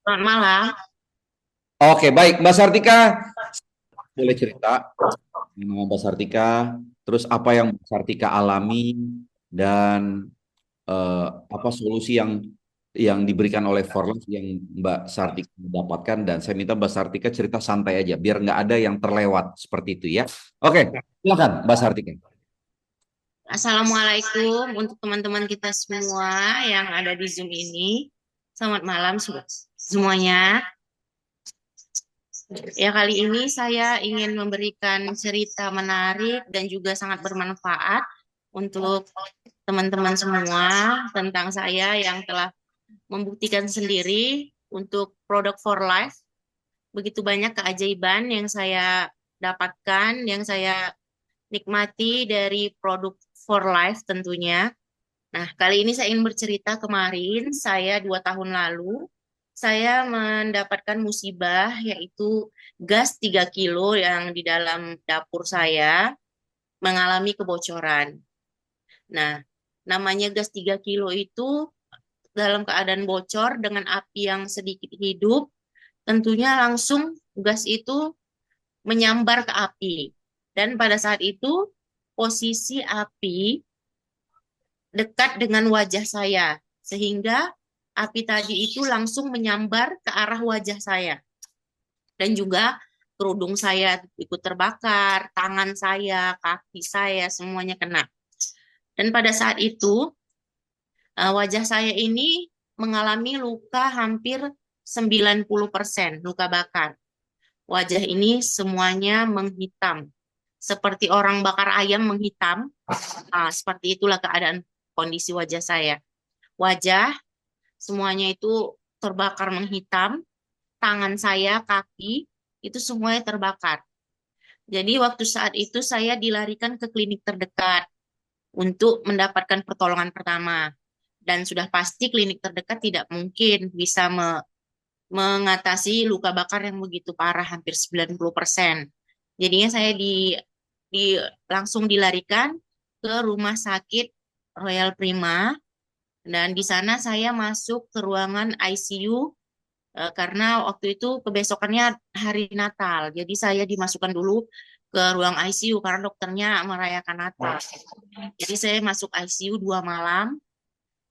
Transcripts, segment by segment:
Selamat malam. Oke, baik. Mbak Sartika, boleh cerita nama Mbak Sartika, terus apa yang Mbak Sartika alami dan apa solusi yang diberikan oleh Forlans yang Mbak Sartika dapatkan dan saya minta Mbak Sartika cerita santai aja biar nggak ada yang terlewat seperti itu ya. Oke, silakan Mbak Sartika. Assalamualaikum untuk teman-teman kita semua yang ada di Zoom ini. Selamat malam semuanya. Ya, kali ini saya ingin memberikan cerita menarik dan juga sangat bermanfaat untuk teman-teman semua tentang saya yang telah membuktikan sendiri untuk produk for life. Begitu banyak keajaiban yang saya dapatkan, yang saya nikmati dari produk for life tentunya. Nah, kali ini saya ingin bercerita kemarin, saya 2 tahun lalu, saya mendapatkan musibah yaitu gas 3 kilo yang di dalam dapur saya mengalami kebocoran. Nah, namanya gas 3 kilo itu dalam keadaan bocor dengan api yang sedikit hidup, tentunya langsung gas itu menyambar ke api. Dan pada saat itu posisi api dekat dengan wajah saya, sehingga api tadi itu langsung menyambar ke arah wajah saya. Dan juga kerudung saya ikut terbakar, tangan saya, kaki saya, semuanya kena. Dan pada saat itu, wajah saya ini mengalami luka hampir 90% luka bakar. Wajah ini semuanya menghitam, seperti orang bakar ayam menghitam. Seperti itulah keadaan kondisi wajah saya. Wajah semuanya itu terbakar menghitam, tangan saya, kaki, itu semuanya terbakar. Jadi waktu saat itu saya dilarikan ke klinik terdekat untuk mendapatkan pertolongan pertama. Dan sudah pasti klinik terdekat tidak mungkin bisa mengatasi luka bakar yang begitu parah, hampir 90%. Jadinya saya di langsung dilarikan ke rumah sakit Royal Prima, dan di sana saya masuk ke ruangan ICU karena waktu itu kebesokannya hari Natal. Jadi saya dimasukkan dulu ke ruang ICU karena dokternya merayakan Natal. Jadi saya masuk ICU 2 malam.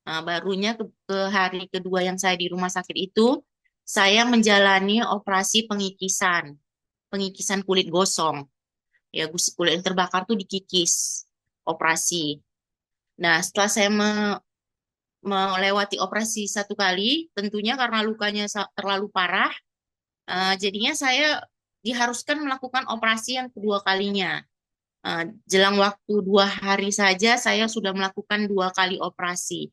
Barunya ke hari kedua yang saya di rumah sakit itu, saya menjalani operasi pengikisan kulit gosong. Ya, kulit yang terbakar tuh dikikis, operasi. Nah, setelah saya melewati operasi 1 kali, tentunya karena lukanya terlalu parah, jadinya saya diharuskan melakukan operasi yang kedua kalinya. Jelang waktu 2 hari saja, saya sudah melakukan 2 kali operasi.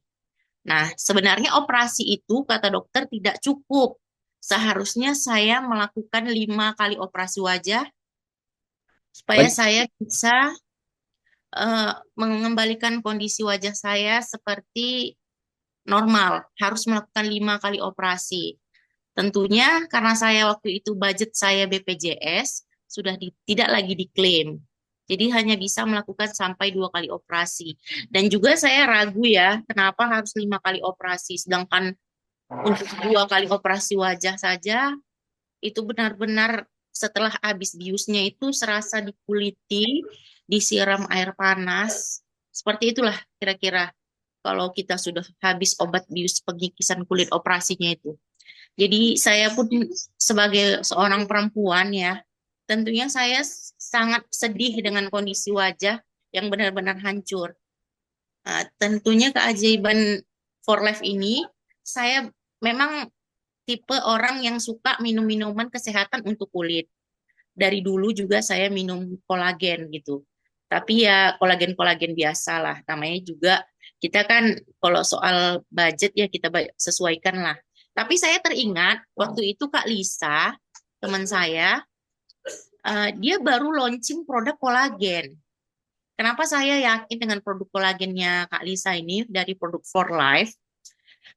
Nah, sebenarnya operasi itu, kata dokter, tidak cukup. Seharusnya saya melakukan 5 kali operasi wajah supaya Baik, saya bisa mengembalikan kondisi wajah saya seperti normal. Harus melakukan 5 kali operasi. Tentunya karena saya waktu itu budget saya BPJS sudah tidak lagi diklaim. Jadi hanya bisa melakukan sampai 2 kali operasi. Dan juga saya ragu ya, kenapa harus 5 kali operasi. Sedangkan untuk 2 kali operasi wajah saja, itu benar-benar setelah habis biusnya itu serasa dikuliti, disiram air panas. Seperti itulah kira-kira kalau kita sudah habis obat bius pengikisan kulit operasinya itu. Jadi saya pun sebagai seorang perempuan ya, tentunya saya sangat sedih dengan kondisi wajah yang benar-benar hancur. Tentunya keajaiban For Life ini, saya memang tipe orang yang suka minum minuman kesehatan untuk kulit. Dari dulu juga saya minum kolagen gitu. Tapi ya kolagen-kolagen biasa lah. Namanya juga kita kan kalau soal budget ya kita sesuaikan lah. Tapi saya teringat waktu itu Kak Lisa, teman saya, dia baru launching produk kolagen. Kenapa saya yakin dengan produk kolagennya Kak Lisa ini dari produk For Life?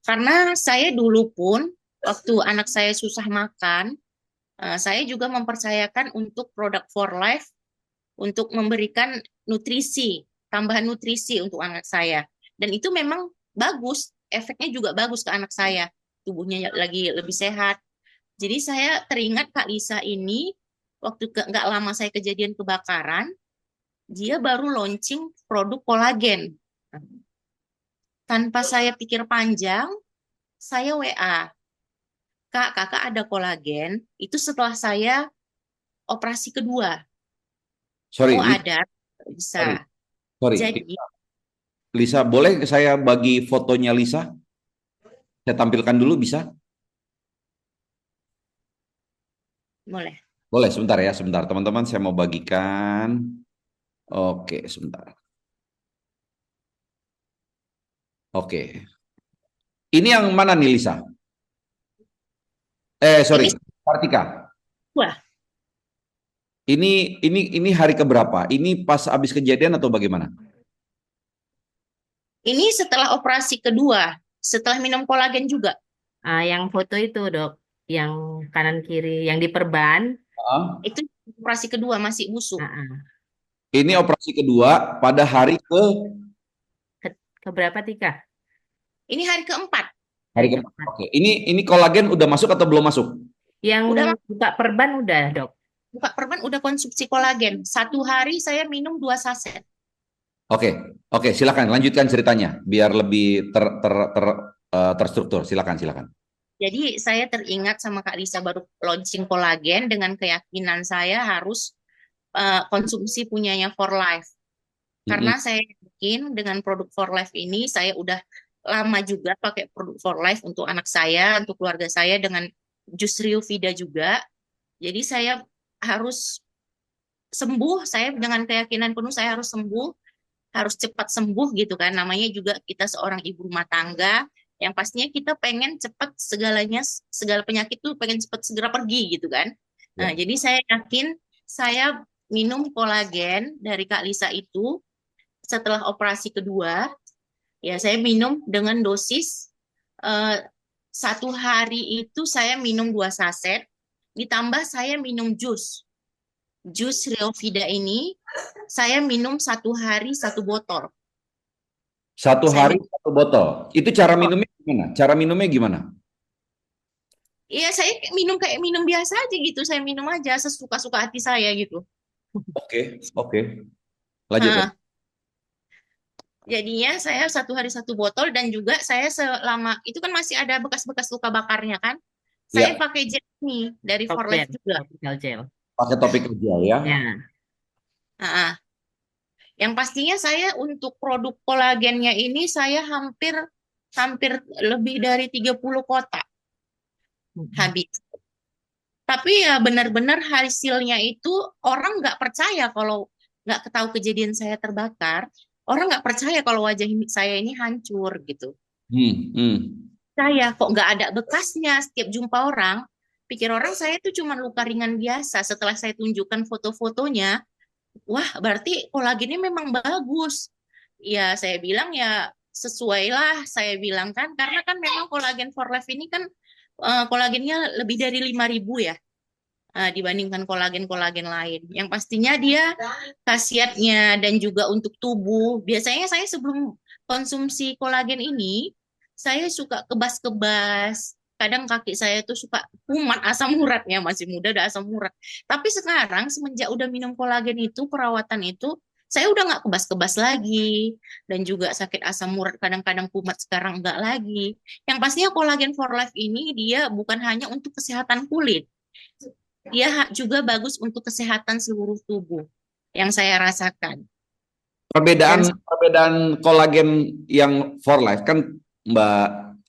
Karena saya dulu pun waktu anak saya susah makan, saya juga mempercayakan untuk produk For Life untuk memberikan nutrisi, tambahan nutrisi untuk anak saya. Dan itu memang bagus, efeknya juga bagus ke anak saya. tubuhnya lagi lebih sehat. Jadi saya teringat Kak Lisa ini waktu nggak lama saya kejadian kebakaran, dia baru launching produk kolagen. Tanpa saya pikir panjang, saya WA, Kak, kakak ada kolagen. Itu setelah saya operasi kedua. Sorry, Oh ada, bisa. sorry, sorry. Jadi, Lisa, boleh saya bagi fotonya Lisa? Saya tampilkan dulu bisa? boleh. Boleh, sebentar ya, sebentar. Teman-teman, saya mau bagikan. Oke, sebentar. Oke. Ini yang mana nih, Lisa? Ini Sorry, Kartika. wah, Ini hari keberapa? Ini pas habis kejadian atau bagaimana? ini setelah operasi kedua, setelah minum kolagen juga. Yang foto itu dok, yang kanan kiri, yang diperban. Ah, Itu operasi kedua masih busuk. Ah, ah. ini operasi kedua pada hari Ke, keberapa Tika? Ini hari keempat. hari Hari keempat. keempat. Oke. Ini kolagen udah masuk atau belum masuk? Yang Udah buka perban udah dok. buka perban, udah konsumsi kolagen. Satu hari saya minum 2 saset. Oke, oke, silakan lanjutkan ceritanya biar lebih terstruktur. Silakan, silakan. Jadi saya teringat sama Kak Lisa baru launching kolagen dengan keyakinan saya harus konsumsi punyanya For Life. Mm-mm. Karena saya yakin dengan produk For Life ini saya udah lama juga pakai produk For Life untuk anak saya, untuk keluarga saya dengan jus Rio Vida juga. Jadi saya harus sembuh, saya dengan keyakinan penuh saya harus sembuh, harus cepat sembuh gitu kan. Namanya juga kita seorang ibu rumah tangga yang pastinya kita pengen cepat segalanya, segala penyakit tuh pengen cepat segera pergi gitu kan. Nah, Ya. jadi saya yakin saya minum kolagen dari Kak Lisa itu setelah operasi kedua, ya saya minum dengan dosis eh, 1 hari itu saya minum 2 saset, ditambah saya minum jus. Jus Riovida ini saya minum 1 hari 1 botol. Satu Saya hari minum. satu botol. Itu cara Oh, minumnya gimana? Cara minumnya gimana? iya saya minum kayak minum biasa aja gitu. Saya minum aja sesuka-suka hati saya gitu. Oke, oke. Lanjut, Nah, lanjut. jadinya saya 1 hari 1 botol dan juga saya selama itu kan masih ada bekas-bekas luka bakarnya kan. Saya Ya, pakai gel nih dari Top For gel, Life juga. topical gel. pakai topik aja ya. Ya. Nah, yang pastinya saya untuk produk kolagennya ini saya hampir hampir lebih dari 30 kotak Mm-mm. habis. Tapi ya benar-benar hasilnya itu orang nggak percaya kalau nggak tahu kejadian saya terbakar, orang nggak percaya kalau wajah saya ini hancur gitu. Hmm. Saya kok nggak ada bekasnya setiap jumpa orang, pikir orang saya itu cuma luka ringan biasa. Setelah saya tunjukkan foto-fotonya, wah berarti kolagennya memang bagus. Ya saya bilang ya sesuai lah saya bilang kan, karena kan memang kolagen for life ini kan kolagennya lebih dari 5.000 ya dibandingkan kolagen-kolagen lain. Yang pastinya dia khasiatnya dan juga untuk tubuh. Biasanya saya sebelum konsumsi kolagen ini, saya suka kebas-kebas. Kadang kaki saya tuh suka kumat asam uratnya, masih muda ada asam urat. Tapi sekarang semenjak udah minum kolagen itu, perawatan itu, saya udah nggak kebas-kebas lagi. Dan juga sakit asam urat kadang-kadang kumat sekarang enggak lagi. Yang pastinya kolagen for life ini dia bukan hanya untuk kesehatan kulit, dia juga bagus untuk kesehatan seluruh tubuh yang saya rasakan. Dan Perbedaan kolagen yang for life kan Mbak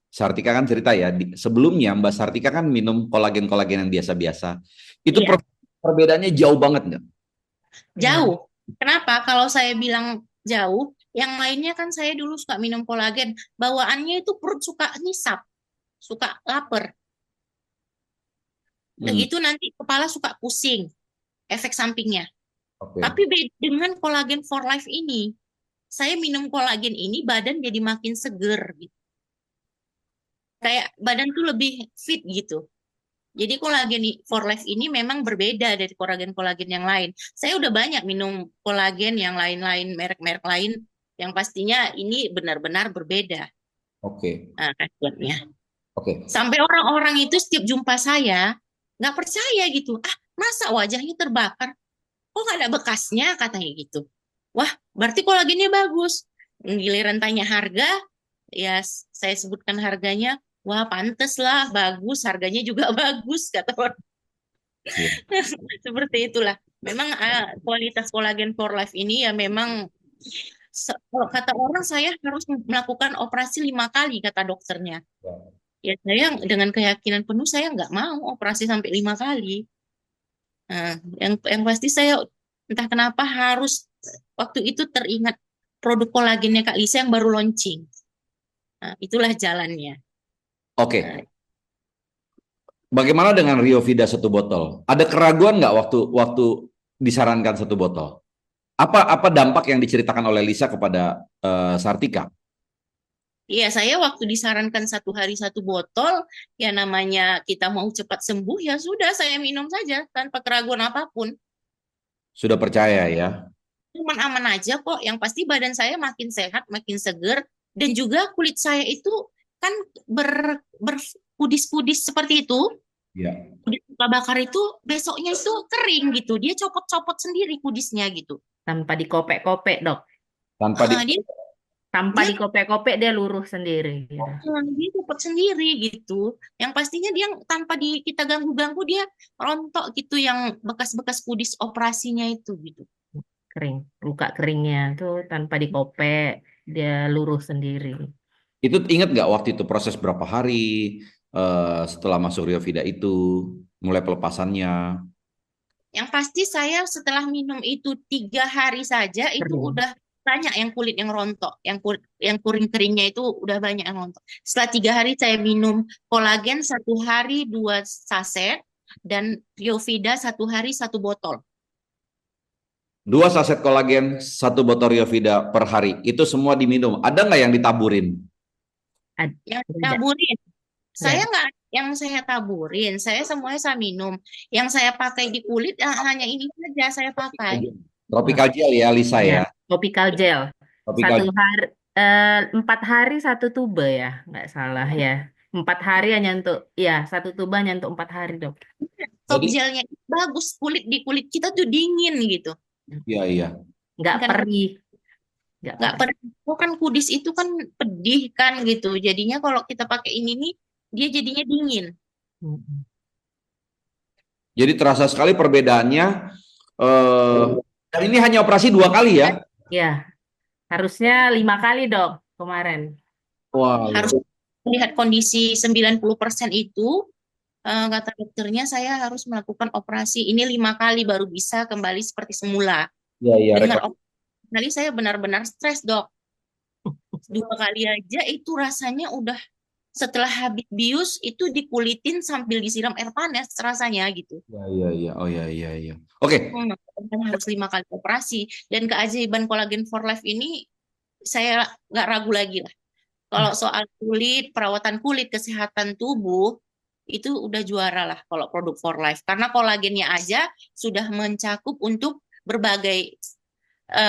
Sartika kan cerita ya, sebelumnya Mbak Sartika kan minum kolagen-kolagen yang biasa-biasa. Itu iya, perbedaannya jauh banget nggak? Ya. jauh. Kenapa? Kalau saya bilang jauh, yang lainnya kan saya dulu suka minum kolagen, bawaannya itu perut suka nisap, suka lapar. Udah Hmm, gitu nanti kepala suka pusing, efek sampingnya. oke. Tapi dengan kolagen for life ini, saya minum kolagen ini badan jadi makin seger gitu. Kayak badan tuh lebih fit gitu. Jadi kolagen for life ini memang berbeda dari kolagen-kolagen yang lain. Saya udah banyak minum kolagen yang lain-lain, merek-merek lain, yang pastinya ini benar-benar berbeda Oke. khasiatnya. Oke. Sampai orang-orang itu setiap jumpa saya nggak percaya gitu. Ah, masa wajahnya terbakar? Kok nggak ada bekasnya katanya gitu. Wah, berarti kolagennya bagus. Giliran tanya harga, ya saya sebutkan harganya. Wah, pantes lah, bagus. Harganya juga bagus, kata orang. Iya. Seperti itulah. Memang kualitas kolagen for life ini ya memang kalau kata orang saya harus melakukan operasi 5 kali kata dokternya. Ya saya dengan keyakinan penuh saya nggak mau operasi sampai 5 kali. Nah, yang pasti saya entah kenapa harus waktu itu teringat produk kolagennya Kak Lisa yang baru launching. Nah, itulah jalannya. Oke. Nah, Bagaimana dengan Rio Vida 1 botol? Ada keraguan nggak waktu disarankan 1 botol? Apa dampak yang diceritakan oleh Lisa kepada Sartika? iya, saya waktu disarankan 1 hari 1 botol, ya namanya kita mau cepat sembuh, ya sudah saya minum saja tanpa keraguan apapun. Sudah percaya ya? Aman-aman aja kok. Yang pasti badan saya makin sehat, makin seger, dan juga kulit saya itu kan berpudis-pudis seperti itu. Ya. Kudis luka bakar itu besoknya itu kering gitu. Dia copot-copot sendiri kudisnya gitu. Tanpa dikopek-kopek, Dok. Tanpa di Dia Tanpa dia dikopek-kopek dia luruh sendiri gitu. dia copot sendiri gitu. Yang pastinya dia tanpa kita ganggu-ganggu dia rontok gitu yang bekas-bekas kudis operasinya itu gitu. Kering. Luka keringnya tuh tanpa dikopek dia luruh sendiri. Itu ingat nggak waktu itu proses berapa hari setelah masuk Rio Vida itu, mulai pelepasannya? Yang pasti saya setelah minum itu 3 hari saja itu Kering. udah banyak yang kulit yang rontok, yang kering-keringnya itu udah banyak yang rontok. Setelah 3 hari saya minum kolagen 1 hari 2 saset dan Biovida 1 hari 1 botol. 2 saset kolagen, 1 botol Rio Vida per hari. Itu semua diminum. Ada nggak yang ditaburin? Yang Ada. taburin, Nggak saya ada. nggak yang saya taburin, saya semuanya saya minum. Yang saya pakai di kulit hanya ini saja saya pakai. Tropical gel ya, Lisa Ya, ya. tropical gel. Tropical Satu gel. hari, 4 hari 1 tube ya, nggak salah ya. 4 hari hanya untuk, ya 1 tube hanya untuk 4 hari, Dok. Top Jadi, gelnya bagus, kulit di kulit kita tuh dingin gitu. iya iya. Nggak Kan perih, nggak nggak perih. pernah kan kudis itu kan pedih kan gitu. Jadinya kalau kita pakai ini nih dia jadinya dingin. Mm-mm. Jadi terasa sekali perbedaannya. Eh, dan ini hanya operasi 2 kali ya? Ya, harusnya 5 kali, Dok, kemarin. Wah, Harus melihat kondisi 90% itu kata dokternya saya harus melakukan operasi ini 5 kali baru bisa kembali seperti semula. iya iya. Dengan operasi kali saya benar-benar stres dok. 2 kali aja itu rasanya udah setelah habis bius itu dikulitin sambil disiram air panas rasanya gitu. Iya iya iya. Oh iya iya iya. Oke. Makanya harus 5 kali operasi. Dan keajaiban kolagen for life ini saya nggak ragu lagi lah. Kalau soal kulit, perawatan kulit, kesehatan tubuh, itu udah juara lah kalau produk for life. Karena kolagennya aja sudah mencakup untuk berbagai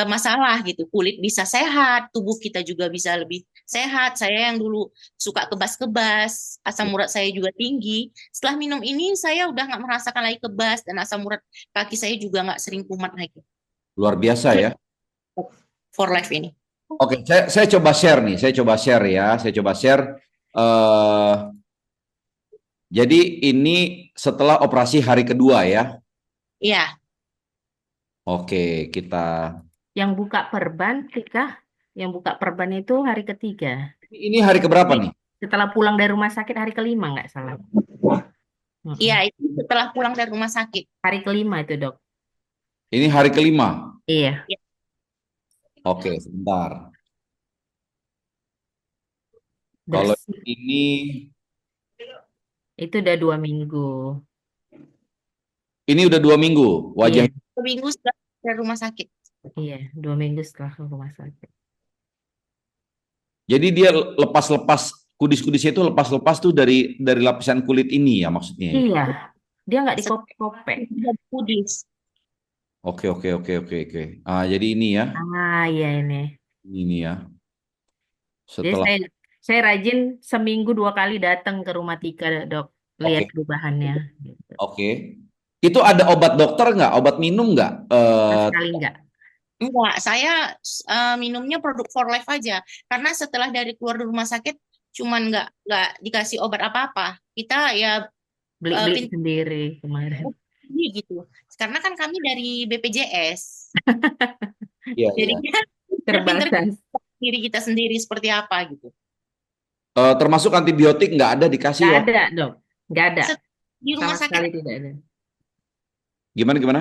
masalah gitu. Kulit bisa sehat, tubuh kita juga bisa lebih sehat. Saya yang dulu suka kebas-kebas, asam urat saya juga tinggi. Setelah minum ini, saya udah nggak merasakan lagi kebas dan asam urat kaki saya juga nggak sering kumat lagi. Luar biasa ya. For life ini. Oke, saya coba share nih. Saya coba share ya. Saya coba share. eh jadi ini setelah operasi hari kedua ya. Iya, Oke, kita. Yang buka perban, Tika, yang buka perban itu hari ketiga. Ini hari keberapa nih? Setelah pulang dari rumah sakit hari kelima, nggak salah. iya Mm-mm. itu setelah pulang dari rumah sakit. Hari kelima itu, Dok. Ini hari kelima. Iya, Ya, Oke, sebentar. Kalau bersih. ini Itu udah 2 minggu. udah 2 minggu. Wajah. Iya, 2 minggu setelah dari rumah sakit. iya, 2 minggu setelah ke rumah sakit. Jadi dia lepas-lepas kudis-kudisnya itu lepas-lepas tuh dari lapisan kulit ini ya maksudnya ya. Iya, dia nggak Setelah dikopek-kopek. kudis. Oke oke oke oke oke. Jadi ini ya, Ah, iya ini. ini ya. Jadi Setelah saya Saya rajin seminggu 2 kali datang ke rumah Tika, Dok. Oke, Lihat perubahannya. Gitu. oke. Itu ada obat dokter nggak? Obat minum nggak? Sama sekali enggak. Enggak, saya minumnya produk for life aja. Karena setelah dari keluar dari rumah sakit, cuman nggak dikasih obat apa-apa. Kita ya Beli-beli pintar sendiri kemarin. gitu. Karena kan kami dari BPJS. Iya, iya. Jadinya pinter-pinter Terbatas. diri kita sendiri seperti apa gitu. Termasuk antibiotik nggak ada dikasih Nggak waktu. ada, Dok. Nggak ada. Di Sama rumah sakit, sekali tidak ada. Gimana, gimana?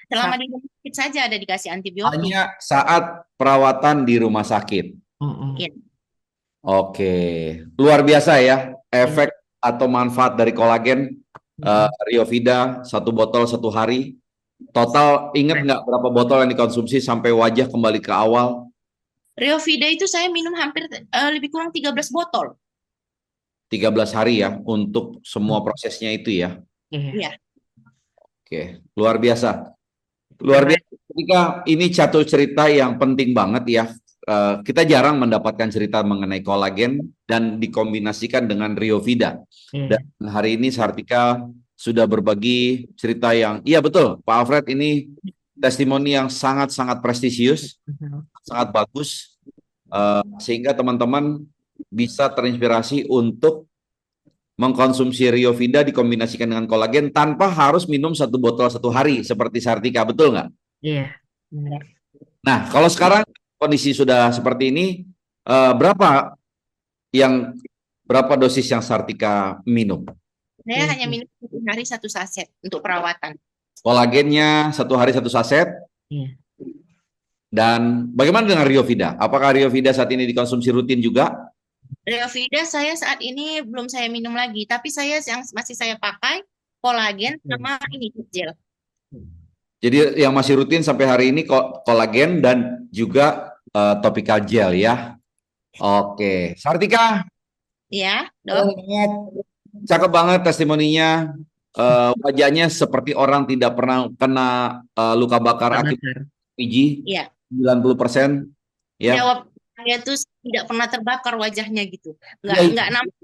selama Sa- di rumah sakit saja ada dikasih antibiotik. Hanya saat perawatan di rumah sakit. Mm-mm. Ya. Oke, luar biasa ya Iya. efek atau manfaat dari kolagen. Mm-mm. Riovida 1 botol 1 hari. Total inget Keren. nggak berapa botol yang dikonsumsi sampai wajah kembali ke awal? Riovida itu saya minum hampir lebih kurang 13 botol. 13 hari ya untuk semua prosesnya itu ya. Iya. Iya. Oke, luar biasa. Luar Keren. biasa. Ketika ini satu cerita yang penting banget ya. Kita jarang mendapatkan cerita mengenai kolagen dan dikombinasikan dengan Riovida. Iya. Dan hari ini Sartika sudah berbagi cerita yang, iya betul, Pak Alfred, ini testimoni yang sangat-sangat prestisius, Mhm. sangat bagus, sehingga teman-teman bisa terinspirasi untuk mengkonsumsi Riovida dikombinasikan dengan kolagen tanpa harus minum 1 botol 1 hari seperti Sartika, betul nggak? Iya. Benar. Nah, kalau sekarang kondisi sudah seperti ini, berapa dosis yang Sartika minum? Saya hanya Iya. minum 1 hari 1 saset untuk perawatan. Kolagennya 1 hari 1 saset. Iya. Dan bagaimana dengan Riovida? Apakah Riovida saat ini dikonsumsi rutin juga? Riovida saya saat ini belum saya minum lagi, tapi saya yang masih saya pakai kolagen sama ini gel. Jadi yang masih rutin sampai hari ini kolagen dan juga topical gel ya. Oke, Sartika, Ya, keren Dok. banget. Cakep banget testimoninya. Wajahnya seperti orang tidak pernah kena luka bakar Pak akibat Bakar. LPG, Iya. 90% ya. Jawab saya tuh tidak pernah terbakar wajahnya gitu. Ya, Nggak nampak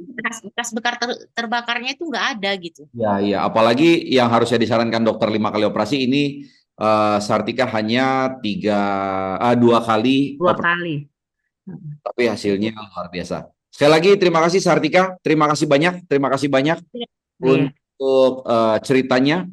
bekas bekar terbakarnya itu nggak ada gitu. ya, ya. Apalagi yang harusnya disarankan dokter 5 kali operasi ini Sartika hanya 2 kali 2 operasi, kali. tapi hasilnya luar biasa. Sekali lagi terima kasih Sartika, terima kasih banyak Iya. untuk ceritanya.